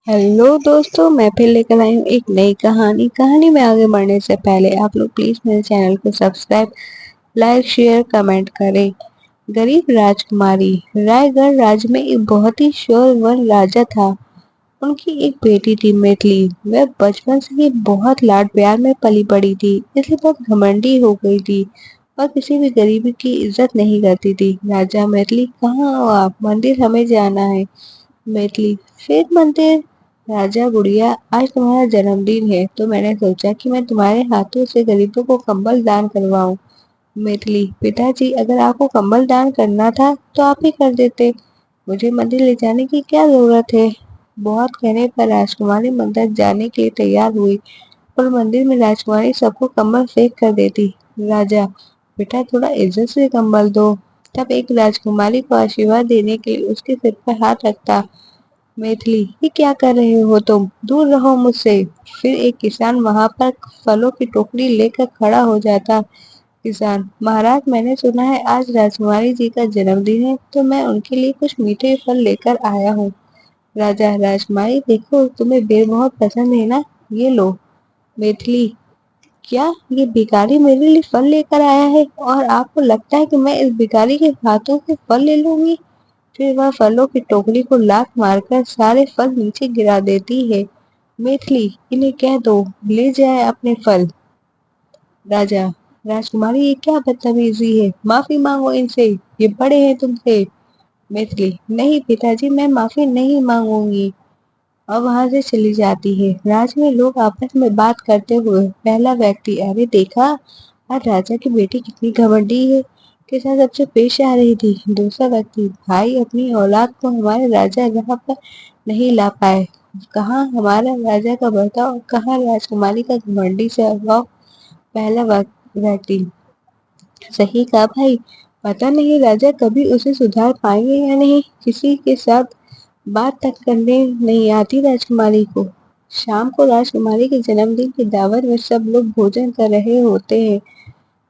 Hello दोस्तों, मैं फिर लेकर आई हूँ एक नई कहानी में आगे बढ़ने से पहले आप लोग प्लीज मेरे चैनल को सब्सक्राइब, लाइक, शेयर, कमेंट करें। गरीब राजकुमारी। रायगढ़ राज्य में एक बहुत ही शोरवर राजा था। उनकी एक बेटी थी मैथिली। वह बचपन से ही बहुत लाड प्यार में पली बड़ी थी, इसलिए बहुत घमंडी हो गई थी और किसी भी गरीबी की इज्जत नहीं करती थी। राजा, मैथिली कहाँ हो आप? मंदिर हमें जाना है। मैथिली, फिर मंदिर? राजा, गुड़िया आज तुम्हारा जन्मदिन है तो मैंने सोचा कि मैं तुम्हारे हाथों से गरीबों को कंबल दान करवाऊं। मैथिली, पिताजी अगर आपको कंबल दान करना था तो आप ही कर देते, मुझे मंदिर ले जाने की क्या जरूरत है। बहुत कहने पर राजकुमारी मंदिर जाने के लिए तैयार हुई, पर मंदिर में राजकुमारी सबको कंबल फेंक कर देती। राजा, बेटा थोड़ा इज्जत से कंबल दो। तब एक राजकुमारी को आशीर्वाद देने के लिए उसके सिर पर हाथ रखता। मैथिली, ये क्या कर रहे हो तुम? दूर रहो मुझसे। फिर एक किसान वहां पर फलों की टोकरी लेकर खड़ा हो जाता। किसान, महाराज मैंने सुना है आज राजकुमारी जी का जन्मदिन है तो मैं उनके लिए कुछ मीठे फल लेकर आया हूँ। राजा, राजकुमारी देखो तुम्हें बेर बहुत पसंद है ना, ये लो। मैथिली, क्या ये भिखारी मेरे लिए फल लेकर आया है और आपको लगता है कि मैं इस भिखारी के हाथों से फल ले लूंगी? फिर वह फलों की टोकरी को लात मारकर सारे फल नीचे गिरा देती है। मैथिली, इन्हें कह दो ले जाए अपने फल। राजा, राजकुमारी ये क्या बदतमीजी है, माफी मांगो इनसे, ये बड़े हैं तुमसे। मैथिली, नहीं पिताजी, मैं माफी नहीं मांगूंगी। और वहां से चली जाती है। राज में लोग आपस में बात करते हुए। पहला व्यक्ति, अरे देखा आज राजा की बेटी कितनी घमंडी है, के साथ सबसे पेश आ रही थी। दूसरा व्यक्ति, भाई अपनी औलाद को हमारे राजा यहाँ पर नहीं ला पाए, कहाँ हमारा राजा का बर्ताव, कहाँ राजकुमारी का घमंडी से अभाव। पहला व्यक्ति, सही कहा भाई, पता नहीं राजा कभी उसे सुधार पाएंगे या नहीं, किसी के साथ बात तक करने नहीं आती राजकुमारी को। शाम को राजकुमारी के जन्मदिन की दावत में सब लोग भोजन कर रहे होते हैं।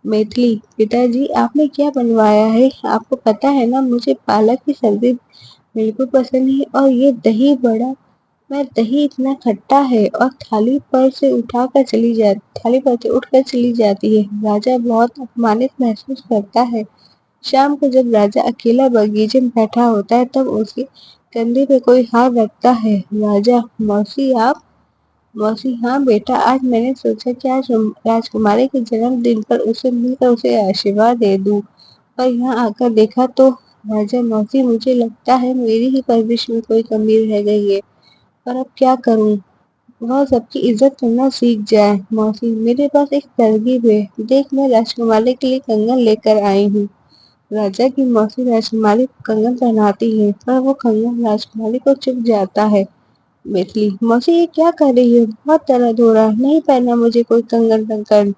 मैथिली, पिताजी आपने क्या बनवाया है? आपको पता है ना मुझे पालक की सब्जी बिल्कुल पसंद नहीं, और ये दही बड़ा, मैं दही इतना खट्टा है। और थाली पर से उठकर चली जाती है। राजा बहुत अपमानित महसूस करता है। शाम को जब राजा अकेला बगीचे में बैठा होता है तब उसके कंधे पे कोई हाथ रखता है। राजा, मौसी आप? मौसी, हाँ बेटा, आज मैंने सोचा कि आज राजकुमारी के जन्मदिन पर उसे मिलकर उसे आशीर्वाद दे दूं, और यहाँ आकर देखा तो। राजा, मौसी मुझे लगता है मेरी ही परवरिश में कोई कमी रह गई है, पर अब क्या करूं? वह सबकी इज्जत करना सीख जाए। मौसी, मेरे पास एक तरकीब है, देख मैं राजकुमारी के लिए कंगन लेकर आई हूँ। राजा की मौसी राजकुमारी को कंगन पहनाती है, पर वो कंगन राजकुमारी को चुभ जाता है। मैथिली, मौसी ये क्या कर रही हो? बहुत दर्द हो रहा है, नहीं पहना मुझे कोई कंगन टंकन।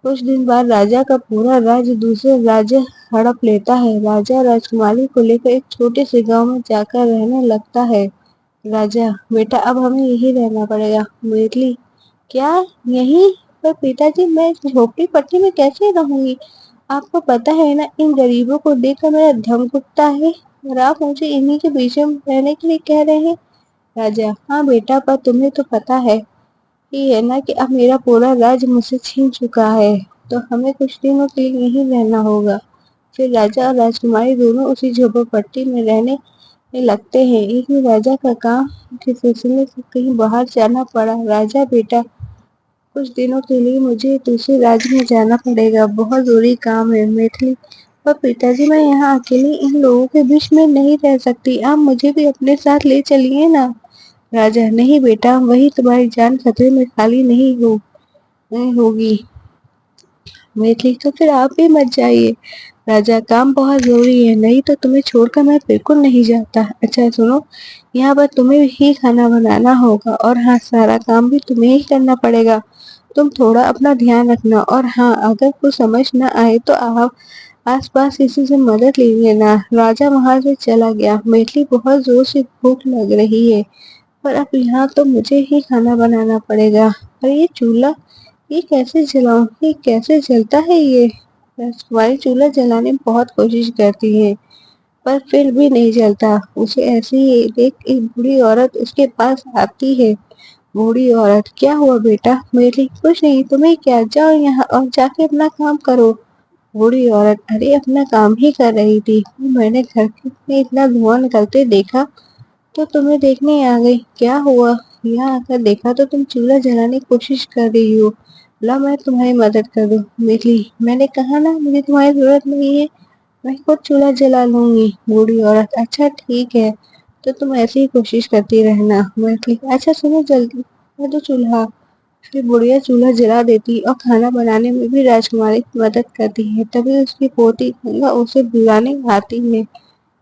कुछ दिन बाद राजा का पूरा राज्य दूसरे राज्य हड़प लेता है। राजा राजकुमारी को लेकर एक छोटे से गांव में जाकर रहने लगता है। राजा, बेटा अब हमें यही रहना पड़ेगा। मैथिली, क्या यही? पर पिताजी मैं इस झोपड़ी पट्टी में कैसे रहूंगी? आपको पता है ना इन गरीबों को देखकर मेरा दम घुटता है, और आप मुझे इन्हीं के बीच में रहने के लिए कह रहे हैं। राजा, हाँ बेटा, पर तुम्हें तो पता है ये है ना कि अब मेरा पूरा राज्य मुझसे छीन चुका है, तो हमें कुछ दिनों के लिए यहीं रहना होगा। फिर राजा और राजकुमारी दोनों उसी झोपड़पट्टी में रहने लगते हैं। एक दिन राजा का काम के सिलसिले से कहीं बाहर जाना पड़ा। राजा, बेटा कुछ दिनों के लिए मुझे दूसरे राज्य में जाना पड़ेगा, बहुत जरूरी काम है। मैथिली, पर पिताजी मैं यहाँ अकेली इन लोगों के बीच में नहीं रह सकती, आप मुझे भी अपने साथ ले चलिए ना। राजा, नहीं बेटा, वही तुम्हारी जान खतरे में खाली नहीं होगी। मैथिली, तो फिर आप भी मत जाइए। राजा, काम बहुत जरूरी है, नहीं तो तुम्हें छोड़कर मैं बिल्कुल नहीं जाता। अच्छा सुनो, यहाँ पर तुम्हें ही खाना बनाना होगा, और हाँ सारा काम भी तुम्हें ही करना पड़ेगा। तुम थोड़ा अपना ध्यान रखना, और हाँ अगर कुछ समझ न आए तो आप आसपास किसी से मदद ले लेना। राजा वहां से चला गया। मैथिली, बहुत जोर से भूख लग रही है, पर अब यहाँ तो मुझे ही खाना बनाना पड़ेगा। पर ये चूल्हा, ये कैसे जलाऊं, ये कैसे जलता है ये? राजकुमारी चूल्हा जलाने में बहुत कोशिश करती है, पर फिर भी नहीं चलता। उसे ऐसे ही देख एक बूढ़ी औरत उसके पास आती है। बूढ़ी औरत, क्या हुआ बेटा? मेरे लिए कुछ नहीं, तुम्हें क्या, जाओ यहाँ और जाके अपना काम करो। बूढ़ी औरत, अरे अपना काम ही कर रही थी, मैंने घर में इतना धुआं निकलते देखा तो तुम्हें देखने आ गई। क्या हुआ? यहाँ आकर देखा तो तुम चूल्हा जलाने की कोशिश कर रही हो। ला मैं तुम्हारी मदद कर दूं। मेरी, मैंने कहा ना मुझे तुम्हारी जरूरत नहीं है, मैं खुद चूल्हा जला लूंगी। बूढ़ी औरत, अच्छा ठीक है, तो तुम ऐसी ही कोशिश करती रहना। मेरी, अच्छा सुनो जल्दी कर दो चूल्हा। फिर बुढ़िया चूल्हा जला देती और खाना बनाने में भी राजकुमारी की मदद करती है। तभी उसकी पोती गंगा उसे बुलाने आती है।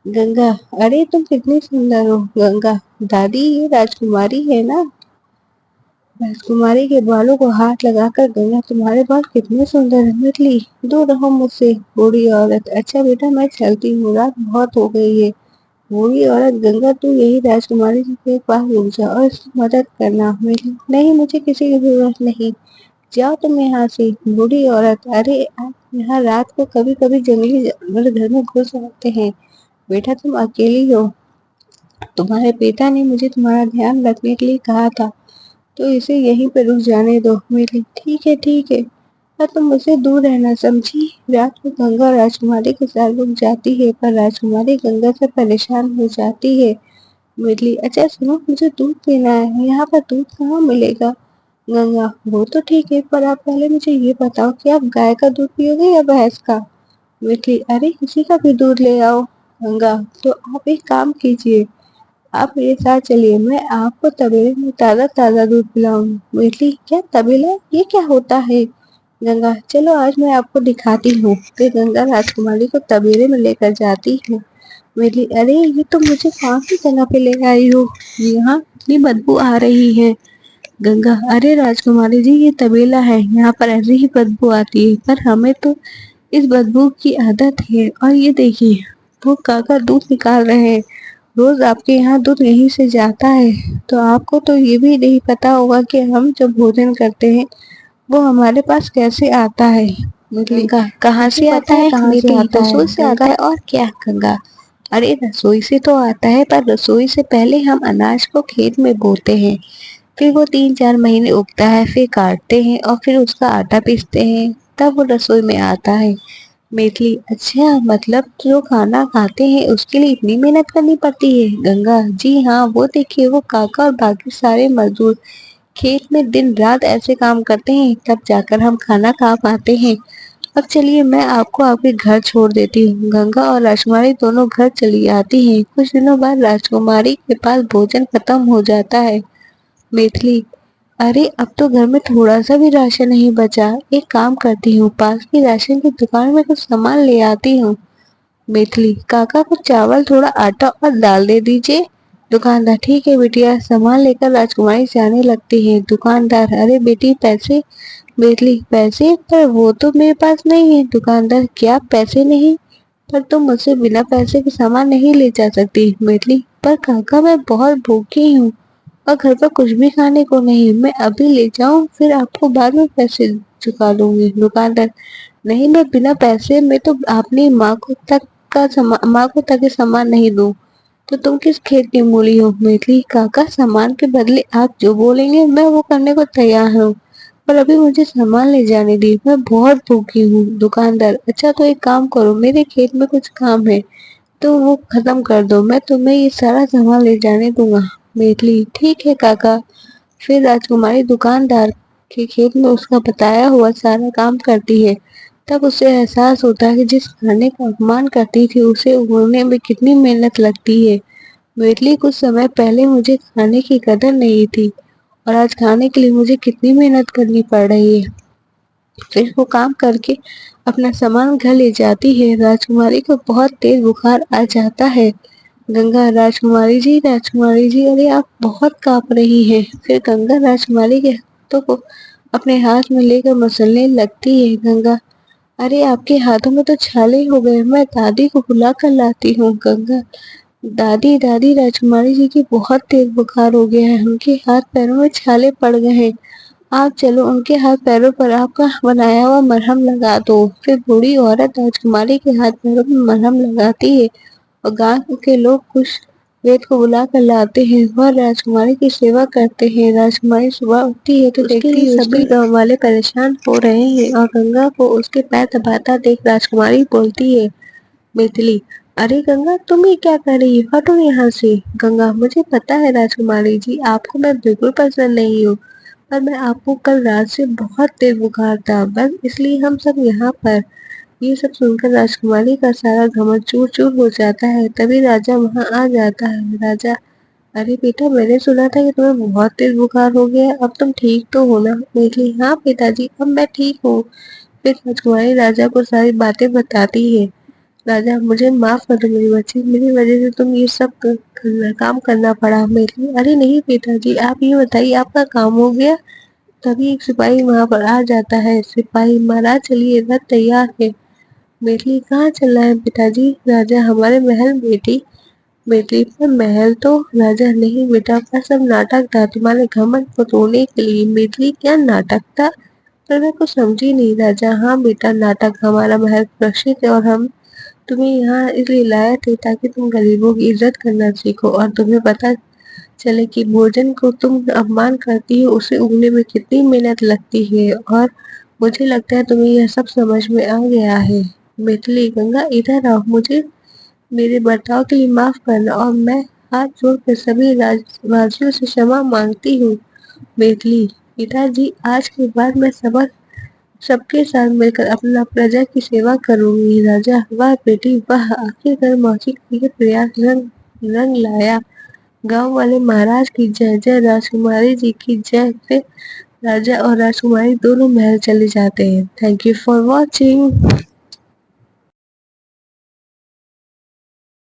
गंगा, अरे तुम कितनी सुंदर हो। गंगा, दादी ये राजकुमारी है ना। राजकुमारी के बालों को हाथ लगाकर, गंगा तुम्हारे बाल कितने सुंदर है। मिटली, दूर रहो मुझसे। बूढ़ी औरत, अच्छा बेटा मैं चलती हूँ, रात बहुत हो गई है। बूढ़ी औरत, गंगा तू यही राजकुमारी जी के पास रुक जा और इसकी मदद करना। मिटली, नहीं मुझे किसी की जरूरत नहीं, जाओ तुम यहाँ से। बूढ़ी औरत, अरे आप यहाँ रात को कभी कभी जंगली जानवर घर में घुस आते हैं। बेटा तुम अकेली हो, तुम्हारे पिता ने मुझे तुम्हारा ध्यान रखने के लिए कहा था, तो इसे यहीं पे रुक जाने दो। मेरी, ठीक है ठीक है, पर तुम मुझसे दूर रहना, समझी। रात को गंगा राजकुमारी के साथ रुक जाती है, पर राजकुमारी गंगा से परेशान हो जाती है। मेरी, अच्छा सुनो मुझे दूध पीना है, यहाँ पर दूध कहाँ मिलेगा। गंगा, वो तो ठीक है, पर आप पहले मुझे ये बताओ कि आप गाय का दूध पियोगे या भैंस का। मीठी, अरे किसी का भी दूध ले आओ। गंगा, तो आप एक काम कीजिए, आप मेरे साथ चलिए, मैं आपको तबेले में ताज़ा ताज़ा दूध पिलाऊंगी। मीठी, क्या तबेला, ये क्या होता है। गंगा, चलो आज मैं आपको दिखाती हूँ। फिर गंगा राजकुमारी को तबेले में लेकर जाती है। मीठी, अरे ये तो मुझे कौन सी जगह पे ले आई हो, यहाँ इतनी बदबू आ रही है। गंगा, अरे राजकुमारी जी ये तबेला है, यहाँ पर ऐसी ही बदबू आती है, पर हमें तो इस बदबू की आदत है। और ये देखिए वो काका दूध निकाल रहे हैं, रोज आपके यहाँ दूध यहीं से जाता है, तो आपको तो ये भी नहीं पता होगा कि हम जब भोजन करते हैं वो हमारे पास कैसे आता है। गंगा, कहाँ से आता है। मीठी, रसोई से आता है और क्या। गंगा, अरे रसोई से तो आता है, पर रसोई से पहले हम अनाज को खेत में बोते हैं, फिर वो 3-4 महीने उगता है, फिर काटते हैं और फिर उसका आटा पीसते हैं, तब वो रसोई में आता है। मेथी, अच्छा मतलब जो खाना खाते हैं उसके लिए इतनी मेहनत करनी पड़ती है। गंगा, जी हाँ, वो देखिए वो काका और बाकी सारे मजदूर खेत में दिन रात ऐसे काम करते हैं, तब जाकर हम खाना खा पाते हैं। अब चलिए मैं आपको आपके घर छोड़ देती हूँ। गंगा और राजकुमारी दोनों घर चली आती हैं। कुछ दिनों बाद राजकुमारी के पास भोजन खत्म हो जाता है। मेथली, अरे अब तो घर में थोड़ा सा भी राशन नहीं बचा, एक काम करती हूँ पास की राशन की दुकान में कुछ सामान ले आती हूँ। मेथली, काका को चावल, थोड़ा आटा और दाल दे दीजिए। दुकानदार, ठीक है बिटिया। सामान लेकर राजकुमारी जाने लगती है। दुकानदार, अरे बेटी पैसे। मेथली, पैसे, पर वो तो मेरे पास नहीं है। दुकानदार, क्या पैसे नहीं, पर तुम मुझसे बिना पैसे के सामान नहीं ले जा सकती। मेथली, पर काका मैं बहुत भूखी हूँ और घर पर कुछ भी खाने को नहीं, मैं अभी ले जाऊं फिर आपको बाद में पैसे चुका दूंगी। दुकानदार, नहीं मैं बिना पैसे में तो अपनी माँ को तक के सामान नहीं दूं, तो तुम किस खेत की मूली हो। मेथली, काका सामान के बदले आप जो बोलेंगे मैं वो करने को तैयार हूँ, पर अभी मुझे सामान ले जाने दी, मैं बहुत भूखी हूँ। दुकानदार, अच्छा तो एक काम करो, मेरे खेत में कुछ काम है तो वो खत्म कर दो, मैं तुम्हें ये सारा सामान ले जाने दूंगा। मेथली, ठीक है काका। फिर राजकुमारी दुकानदार के खेत में उसका बताया हुआ सारा काम करती है। तब उसे एहसास होता है कि जिस खाने का अपमान करती थी उसे उगने में कितनी मेहनत लगती है। मेथली, कुछ समय पहले मुझे खाने की कदर नहीं थी और आज खाने के लिए मुझे कितनी मेहनत करनी पड़ रही है। फिर वो काम करके अपना सामान घर ले जाती है। राजकुमारी को बहुत तेज बुखार आ जाता है। गंगा, राजकुमारी जी, अरे आप बहुत कांप रही हैं। फिर गंगा राजकुमारी के हाथों को अपने हाथ में लेकर मसलने लगती है। गंगा, अरे आपके हाथों में तो छाले हो गए, मैं दादी को बुला कर लाती हूँ। गंगा, दादी दादी राजकुमारी जी की बहुत तेज बुखार हो गया है, उनके हाथ पैरों में छाले पड़ गए हैं, आप चलो उनके हाथ पैरों पर आपका बनाया हुआ मरहम लगा दो। फिर बूढ़ी औरत राजकुमारी के हाथ पैरों में मरहम लगाती है और गांव के लोग कुछ वेद को बुला कर लाते हैं और राजकुमारी की सेवा करते हैं। राजकुमारी सुबह उठती है तो उसके देखती लिए है सभी सभी गांव वाले परेशान हो रहे हैं और गंगा को उसके पैर दबाता देख राजकुमारी बोलती है, मैथिली, अरे गंगा, तुम ये क्या कर रही हो? हटो यहाँ से। गंगा, मुझे पता है राजकुमारी जी, आपको मैं बिल्कुल पसंद नहीं हूँ, पर मैं आपको कल रात से बहुत तेज बुखार था, बस इसलिए हम सब यहाँ पर। ये सब सुनकर राजकुमारी का सारा घमंड चूर चूर हो जाता है। तभी राजा वहाँ आ जाता है। राजा, अरे बेटा, मैंने सुना था कि तुम्हें बहुत तेज बुखार हो गया है, अब तुम ठीक तो हो ना? मैथिली, हाँ पिताजी, अब मैं ठीक हूँ। फिर राजकुमारी राजा को सारी बातें बताती है। राजा, मुझे माफ कर दो मेरी बच्ची, मेरी वजह से तुम ये सब काम करना पड़ा। मैथिली, अरे नहीं पिताजी, आप ये बताइए आपका काम हो गया? तभी एक सिपाही वहां पर आ जाता है। सिपाही, महाराज चलिए, रथ तैयार है। मैथिली, कहाँ चल रहा है पिताजी? राजा, हमारे महल बेटी। बेटी, पर महल तो। राजा, नहीं बेटा, पर सब नाटक था तुम्हारे घमंड को तोड़ने के लिए। मैथिली, क्या नाटक था? पर मैं कुछ समझी नहीं। राजा, हाँ बेटा, नाटक। हमारा महल सुरक्षित है और हम तुम्हें यहाँ इसलिए लाए थे ताकि तुम गरीबों की इज्जत करना सीखो और तुम्हें पता चले कि भोजन को तुम अपमान करती हो उसे उगने में कितनी मेहनत लगती है। और मुझे लगता है तुम्हें यह सब समझ में आ गया है। मिथिली, गंगा, इधर आओ, मुझे मेरे बर्ताव के लिए माफ करना और मैं हाथ जोड़कर सभी राजवासियों से क्षमा मांगती हूँ। मिथिली, पिताजी, आज के बाद मैं सबक सबके साथ मिलकर अपना प्रजा की सेवा करूंगी। राजा, वाह बेटी वाह, आखिरकार मौसी का ये प्रयास रंग रंग लाया। गांव वाले महाराज की जय जय, राजकुमारी जी की जय। फिर राजा और राजकुमारी दोनों महल चले जाते हैं। Thank you for watching.